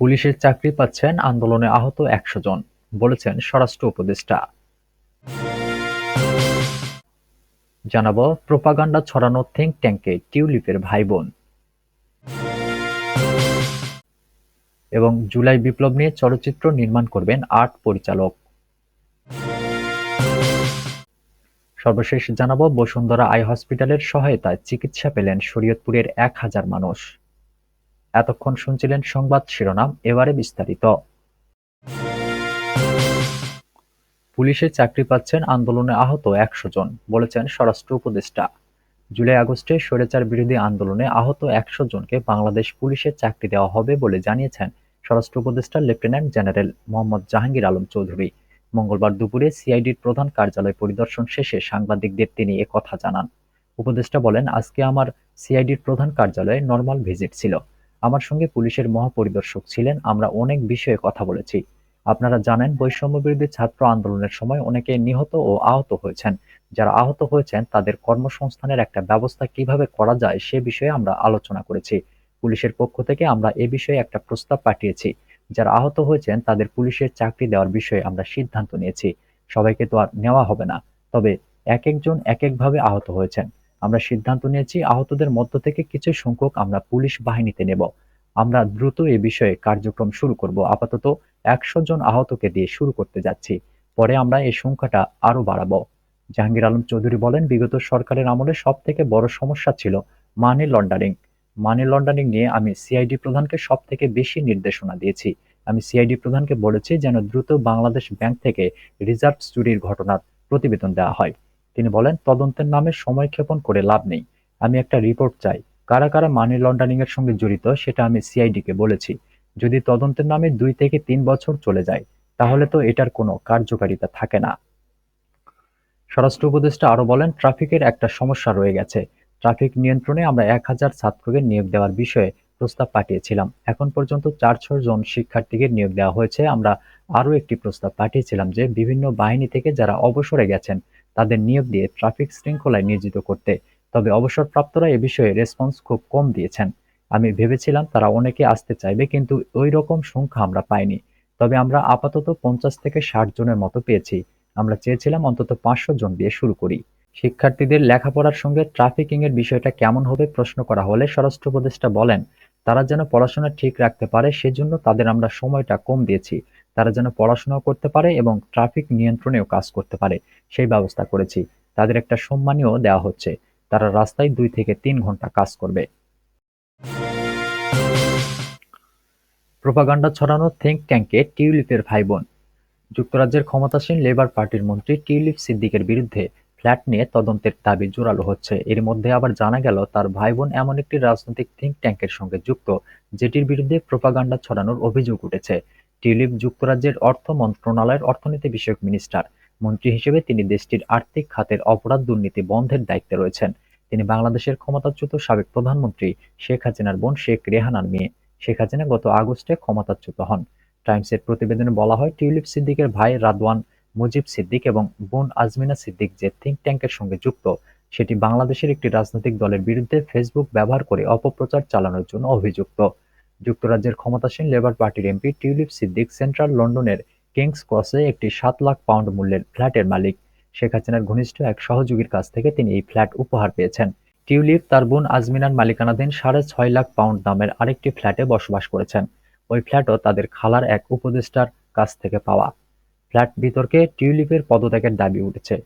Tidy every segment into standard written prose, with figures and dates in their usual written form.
পুলিশের চাকরি পাচ্ছেন আন্দোলনে আহত ১০০ জন, বলেছেন স্বরাষ্ট্র উপদেষ্টা। জানাবো প্রোপাগান্ডা ছড়ানো থিঙ্ক ট্যাঙ্কে টিউলিপের ভাইবোন এবং জুলাই বিপ্লব নিয়ে চলচ্চিত্র নির্মাণ করবেন ৮ পরিচালক। সর্বশেষ জানাবো বসুন্ধরা আই হসপিটালের সহায়তায় চিকিৎসা পেলেন শরীয়তপুরের ১,০০০ মানুষ। এতক্ষণ শুনছিলেন সংবাদ শিরোনাম, এবারে বিস্তারিত। পুলিশে চাকরি পাচ্ছেন আন্দোলনে আহত ১০০ জন, বলেছেন স্বরাষ্ট্র উপদেষ্টা। জুলাই-আগস্টে স্বৈরাচার বিরোধী আন্দোলনে আহত ১০০ জনকে বাংলাদেশ পুলিশে চাকরি দেওয়া হবে বলে জানিয়েছেন স্বরাষ্ট্র উপদেষ্টা লেফটেন্যান্ট জেনারেল মোহাম্মদ জাহাঙ্গীর আলম চৌধুরী। মঙ্গলবার দুপুরে সিআইডির প্রধান কার্যালয় পরিদর্শন শেষে সাংবাদিকদের তিনি একথা জানান। উপদেষ্টা বলেন, আজকে আমার সিআইডির প্রধান কার্যালয়ে নর্মাল ভিজিট ছিল। আমার সঙ্গে পুলিশের মহাপরিদর্শক ছিলেন। আমরা অনেক বিষয়ে কথা বলেছি। আপনারা জানেন, বৈষম্যবিরোধী ছাত্র আন্দোলনের সময় অনেকে নিহত ও আহত হয়েছেন। যারা আহত হয়েছেন তাদের কর্মসংস্থানের একটা ব্যবস্থা কিভাবে করা যায় সে বিষয়ে আমরা আলোচনা করেছি। পুলিশের পক্ষ থেকে আমরা এ বিষয়ে একটা প্রস্তাব পাঠিয়েছি। যারা আহত হয়েছেন তাদের পুলিশের চাকরি দেওয়ার বিষয়ে আমরা সিদ্ধান্ত নিয়েছি। সবাইকে তো আর নেওয়া হবে না, তবে এক একজন এক একভাবে আহত হয়েছেন। আমরা সিদ্ধান্ত নিয়েছি আহতদের মধ্য থেকে কিছু সংখ্যক আমরা পুলিশ বাহিনীতে নেব। আমরা দ্রুত এ বিষয়ে কার্যক্রম শুরু করব। আপাতত ১০০ জন আহতকে দিয়ে শুরু করতে যাচ্ছি। পরে আমরা এই সংখ্যাটা আরো বাড়াবো। জাহাঙ্গীর আলম চৌধুরী বলেন, বিগত সরকারের আমলে সবথেকে বড় সমস্যা ছিল মানি লন্ডারিং। মানি লন্ডারিং নিয়ে আমি সিআইডি প্রধানকে সবথেকে বেশি নির্দেশনা দিয়েছি। আমি সিআইডি প্রধানকে বলেছি যেন দ্রুত বাংলাদেশ ব্যাংক থেকে রিজার্ভ চুরির ঘটনার প্রতিবেদন দেওয়া হয়। তিনি বলেন, তদন্তের নামে সময়ক্ষেপণ করে লাভ নেই। আমি একটা রিপোর্ট চাই। কারা কারা মানি লন্ডারিং এর সঙ্গে জড়িত সেটা আমি সিআইডিকে বলেছি। যদি তদন্তের নামে ২ থেকে ৩ বছর চলে যায় তাহলে তো এটার কোনো কার্যকারিতা থাকে না। স্বরাষ্ট্র উপদেষ্টা আরও বলেন, ট্রাফিকের একটা সমস্যা রয়ে গেছে। ট্রাফিক নিয়ন্ত্রণে আমরা ১,০০০ ছাত্রকে নিয়োগ দেওয়ার বিষয়ে প্রস্তাব পাঠিয়েছিলাম। এখন পর্যন্ত ৪০০ জন শিক্ষার্থীকে নিয়োগ দেওয়া হয়েছে। আমরা আরও একটি প্রস্তাব পাঠিয়েছিলাম যে বিভিন্ন বাহিনী থেকে যারা অবসরে গেছেন তাদের নিয়োগ দিয়ে ট্রাফিক শৃঙ্খলায় নিয়োজিত করতে। তবে অবসরপ্রাপ্তরা এ বিষয়ে রেসপন্স খুব কম দিয়েছেন। আমি ভেবেছিলাম তারা অনেকে আসতে চাইবে, কিন্তু ওই রকম সংখ্যা আমরা পাইনি। তবে আমরা আপাতত ৫০ থেকে ৬০ জনের মতো পেয়েছি। আমরা চেয়েছিলাম অন্তত ৫০০ জন দিয়ে শুরু করি। শিক্ষার্থীদের লেখাপড়ার সঙ্গে ট্রাফিকিং এর বিষয়টা কেমন হবে প্রশ্ন করা হলে স্বরাষ্ট্র উপদেষ্টা বলেন, তারা যেন পড়াশোনা ঠিক রাখতে পারে সেজন্য তাদের আমরা সময়টা কম দিয়েছি। তারা যেন পড়াশোনাও করতে পারে এবং ট্রাফিক নিয়ন্ত্রণেও কাজ করতে পারে সেই ব্যবস্থা করেছি। তাদের একটা সম্মানীয় দেওয়া হচ্ছে। তারা রাস্তায় ২ থেকে ৩ ঘন্টা কাজ করবে। প্রোপাগান্ডা ছড়ানো থিঙ্ক ট্যাঙ্কে টিউলিপের ভাইবোন। যুক্তরাজ্যের ক্ষমতাসীন লেবার পার্টির মন্ত্রী টিউলিপ সিদ্দিকের বিরুদ্ধে ফ্ল্যাট নিয়ে তদন্তের দাবি জোরালো হচ্ছে। এর মধ্যে আবার জানা গেল তার ভাইবোন এমন একটি রাজনৈতিক থিঙ্ক ট্যাঙ্কের সঙ্গে যুক্ত যেটির বিরুদ্ধে প্রোপাগান্ডা ছড়ানোর অভিযোগ উঠেছে। টিউলিপ যুক্তরাজ্যের অর্থ মন্ত্রণালয়ের অর্থনীতি বিষয়ক মিনিস্টার। মন্ত্রী হিসেবে তিনি দেশটির আর্থিক খাতের অপরাধ দুর্নীতি বন্ধের দায়িত্বে রয়েছেন। তিনি বাংলাদেশের ক্ষমতাচ্যুত সাবেক প্রধানমন্ত্রী শেখ হাসিনার বোন শেখ রেহানার মেয়ে। শেখ হাসিনা গত আগস্টে ক্ষমতাচ্যুত হন। টাইমসের প্রতিবেদনে বলা হয়, টিউলিপ সিদ্দিকের ভাই রাদওয়ান মুজিব সিদ্দিক এবং বোন আজমিনা সিদ্দিক যে থিঙ্ক ট্যাঙ্কের সঙ্গে যুক্ত সেটি বাংলাদেশের একটি রাজনৈতিক দলের বিরুদ্ধে ফেসবুক ব্যবহার করে অপপ্রচার চালানোর জন্য অভিযুক্ত। যুক্তরাজ্যের ক্ষমতাসীন লেবার পার্টির এমপি টিউলিপ সিদ্দিক সেন্ট্রাল লন্ডনের কিংস ক্রসে একটি ৭ লাখ পাউন্ড মূল্যের ফ্ল্যাটের মালিক। শেখ হাসিনার ঘনিষ্ঠ এক সহযোগীর কাছ থেকে তিনি এই ফ্ল্যাট উপহার পেয়েছেন। টিউলিপ তার বোন আজমিনার মালিকানাধীন ৬.৫ লাখ পাউন্ড দামের আরেকটি ফ্ল্যাটে বসবাস করেছেন। ওই ফ্ল্যাটও তাদের খালার এক উপদেষ্টার কাছ থেকে পাওয়া। ফ্ল্যাট বিতর্কে টিউলিপের পদত্যাগের দাবি উঠেছে।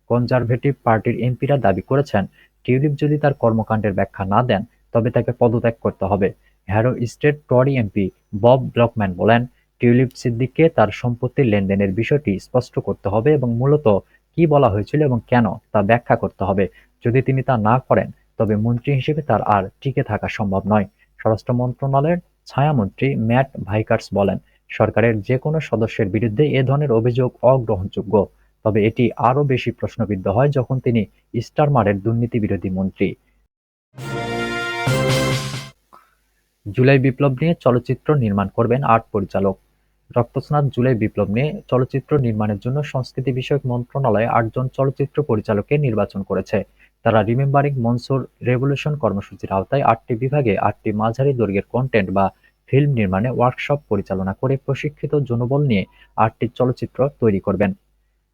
কনজারভেটিভ পার্টির এমপিরা দাবি করেছেন, টিউলিপ যদি তার কর্মকাণ্ডের ব্যাখ্যা না দেন তবে তাকে পদত্যাগ করতে হবে। হ্যারো স্টেট টরি এমপি বব ব্লকম্যান বলেন, টিউলিপ সিদ্দিককে তার সম্পত্তির লেনদেনের বিষয়টি স্পষ্ট করতে হবে এবং মূলত কি বলা হয়েছিল এবং কেন তা ব্যাখ্যা করতে হবে। যদি তিনি তা না করেন তবে মন্ত্রী হিসেবে তার আর টিকে থাকা সম্ভব নয়। স্বরাষ্ট্র মন্ত্রণালয়ের ছায়ামন্ত্রী ম্যাট ভাইকার্স বলেন, সরকারের যে কোনো সদস্যের বিরুদ্ধে এ ধরনের অভিযোগ অগ্রহণযোগ্য। তবে এটি আরও বেশি প্রশ্নবিদ্ধ হয় যখন তিনি স্টারমারের দুর্নীতিবিরোধী মন্ত্রী। জুলাই বিপ্লব নিয়ে চলচ্চিত্র নির্মাণ করবেন ৮ পরিচালক। রক্তস্নাত জুলাই বিপ্লব নিয়ে চলচ্চিত্র নির্মাণের জন্য সংস্কৃতি বিষয়ক মন্ত্রণালয় ৮ জন চলচ্চিত্র পরিচালকের নির্বাচন করেছে। তারা রিমেম্বারিং মনসুর রেভলিউশন কর্মসূচির আওতায় ৮টি বিভাগে ৮টি মাঝারি দৈর্ঘ্যের কন্টেন্ট বা ফিল্ম নির্মাণে ওয়ার্কশপ পরিচালনা করে প্রশিক্ষিত জনবল নিয়ে ৮টি চলচ্চিত্র তৈরি করবেন।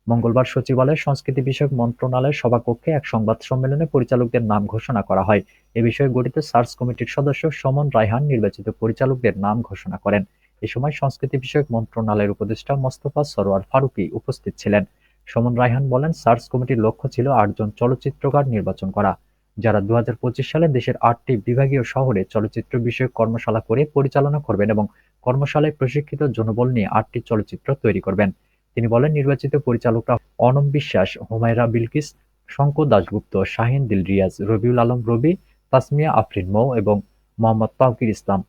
মঙ্গলবার সচিবালয়ের সংস্কৃতি বিষয়ক মন্ত্রণালয়ের সভাকক্ষে এক সংবাদ সম্মেলনে পরিচালকদের নাম ঘোষণা করা হয়। এ বিষয়ে গঠিত সার্চ কমিটির সদস্য সমন রায়হান নির্বাচিত পরিচালকদের নাম ঘোষণা করেন। এ সময় সংস্কৃতি বিষয়ক মন্ত্রণালয়ের উপদেষ্টা মোস্তফা সরোয়ার ফারুকী উপস্থিত ছিলেন। সমন রায়হান বলেন, সার্চ কমিটির লক্ষ্য ছিল ৮ জন চলচ্চিত্রকার নির্বাচন করা, যারা ২০২৫ সালে দেশের ৮টি বিভাগীয় শহরে চলচ্চিত্র বিষয়ক কর্মশালা করে পরিচালনা করবেন এবং কর্মশালায় প্রশিক্ষিত জনবল নিয়ে ৮টি চলচ্চিত্র তৈরি করবেন। তিনি বলেন, নির্বাচিত পরিচালকরা অনম বিশ্বাস, হুমায়রা বিলকিস, শঙ্কর দাশগুপ্ত, শাহীন দিল রিয়াজ, রবিউল আলম রবি, তাসমিয়া আফরিন মৌ এবং মোহাম্মদ তাওকির ইসলাম।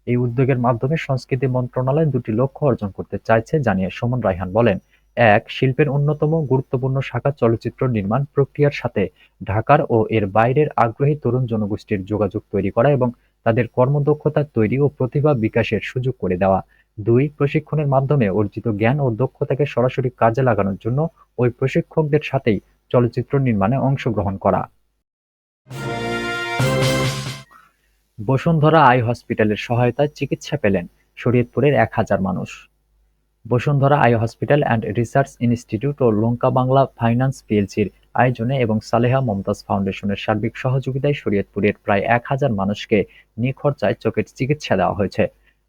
এই উদ্যোগের মাধ্যমে সংস্কৃতি মন্ত্রণালয় ২টি লক্ষ্য অর্জন করতে চাইছে জানিয়ে সমন রায়হান বলেন, ১. শিল্পের অন্যতম গুরুত্বপূর্ণ শাখা চলচ্চিত্র নির্মাণ প্রক্রিয়ার সাথে ঢাকার ও এর বাইরের আগ্রহী তরুণ জনগোষ্ঠীর যোগাযোগ তৈরি করা এবং তাদের কর্মদক্ষতা তৈরি ও প্রতিভা বিকাশের সুযোগ করে দেওয়া। ২. প্রশিক্ষণের মাধ্যমে অর্জিত জ্ঞান ও দক্ষতাকে সরাসরি কাজে লাগানোর জন্য ওই প্রশিক্ষকদের সাথেই চলচ্চিত্র নির্মাণে অংশগ্রহণ করা। বসুন্ধরা আই হসপিটালের সহায়তায় চিকিৎসা পেলেন শরীয়তপুরের ১,০০০ মানুষ। Bashundhara eye hospital and research institute ও লঙ্কা বাংলা ফাইন্যান্স পিএলসির আয়োজনে এবং সালেহা মমতাজ ফাউন্ডেশনের সার্বিক সহযোগিতায় শরীয়তপুরের প্রায় ১,০০০ মানুষকে নিখরচায় চোখের চিকিৎসা দেওয়া হয়েছে।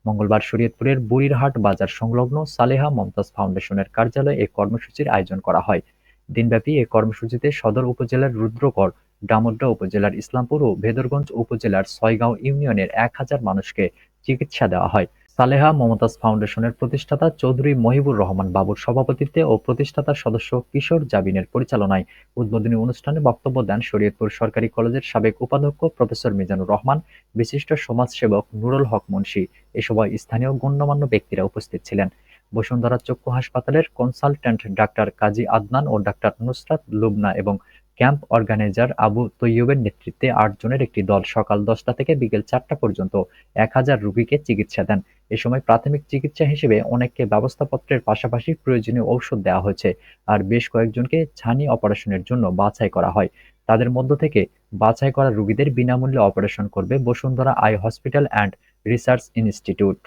মঙ্গলবার শরীয়তপুরের বুড়িরহাট বাজার সংলগ্ন সালেহা মমতাজ ফাউন্ডেশনের কার্যালয়ে এ কর্মসূচির আয়োজন করা হয়। দিনব্যাপী এ কর্মসূচিতে সদর উপজেলার রুদ্রগড়, ডামুড্যা উপজেলার ইসলামপুর ও ভেদরগঞ্জ উপজেলার ছয়গাঁও ইউনিয়নের ১,০০০ মানুষকে চিকিৎসা দেওয়া হয়। সালেহা মমতাজ ফাউন্ডেশনের প্রতিষ্ঠাতা চৌধুরী মহিবুর রহমান বাবুর সভাপতিত্বে ও প্রতিষ্ঠাতা সদস্য কিশোর জাবিনের পরিচালনায় উদ্বোধনী অনুষ্ঠানে বক্তব্য দেন শরীয়তপুর সরকারি কলেজের সাবেক উপাধ্যক্ষ প্রফেসর মিজানুর রহমান, বিশিষ্ট সমাজসেবক নুরুল হক মুন্সী। এ সভায় স্থানীয় গণ্যমান্য ব্যক্তিরা উপস্থিত ছিলেন। বসুন্ধরা চক্ষু হাসপাতালের কনসালট্যান্ট ডাক্তার কাজী আদনান ও ডাক্তার নুসরাত লুবনা এবং ক্যাম্প অর্গানাইজার আবু তৈয়বের নেতৃত্বে ৮ জনের একটি দল সকাল ১০টা থেকে বিকেল ৪টা পর্যন্ত ১,০০০ রোগীকে চিকিৎসা দেন। এ সময় প্রাথমিক চিকিৎসা হিসেবে অনেককে ব্যবস্থাপত্রের পাশাপাশি প্রয়োজনীয় ঔষধ দেওয়া হয়েছে, আর বেশ কয়েকজনকে ছানি অপারেশনের জন্য বাছাই করা হয়। তাদের মধ্য থেকে বাছাই করা রোগীদের বিনামূল্যে অপারেশন করবে Bashundhara eye hospital and research institute.